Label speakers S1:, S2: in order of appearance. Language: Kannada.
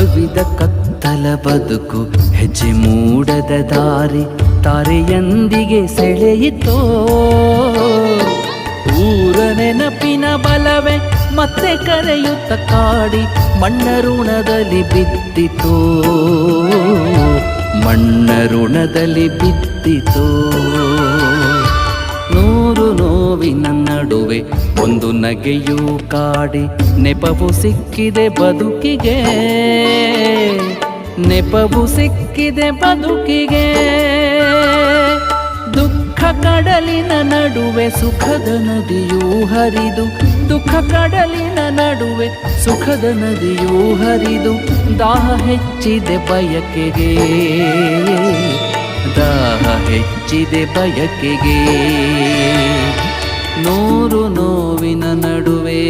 S1: ಕವಿದ ಕತ್ತಲ ಬದುಕು ಹೆಜ್ಜೆ ಮೂಡದ ದಾರಿ ತಾರೆಯಂದಿಗೆ ಸೆಳೆಯಿತೋ. ಊರ ನೆನಪಿನ ಬಲವೇ ಮತ್ತೆ ಕರೆಯುತ್ತ ಕಾಡಿ ಮಣ್ಣ ಋಣದಲ್ಲಿ ಬಿದ್ದಿತೋ, ಮಣ್ಣ ಋಣದಲ್ಲಿ ಬಿದ್ದಿತೋ. ನೂರು ನೋವಿನ ನಡುವೆ ಒಂದು ನಗೆಯೂ ಕಾಡಿ ನೆಪವು ಸಿಕ್ಕಿದೆ ಬದುಕಿಗೆ, ನೆಪವು ಸಿಕ್ಕಿದೆ ಬದುಕಿಗೆ. ದುಃಖ ಕಡಲಿನ ನಡುವೆ ಸುಖದ ನದಿಯೂ ಹರಿದು, ದುಃಖ ಕಡಲಿನ ನಡುವೆ ಸುಖದ ನದಿಯೂ ಹರಿದು ದಾಹ ಹೆಚ್ಚಿದೆ ಬಯಕೆಗೆ, ದಾಹ ಹೆಚ್ಚಿದೆ ಬಯಕೆಗೆ. ನೂರು ನೋವಿನ ನಡುವೆ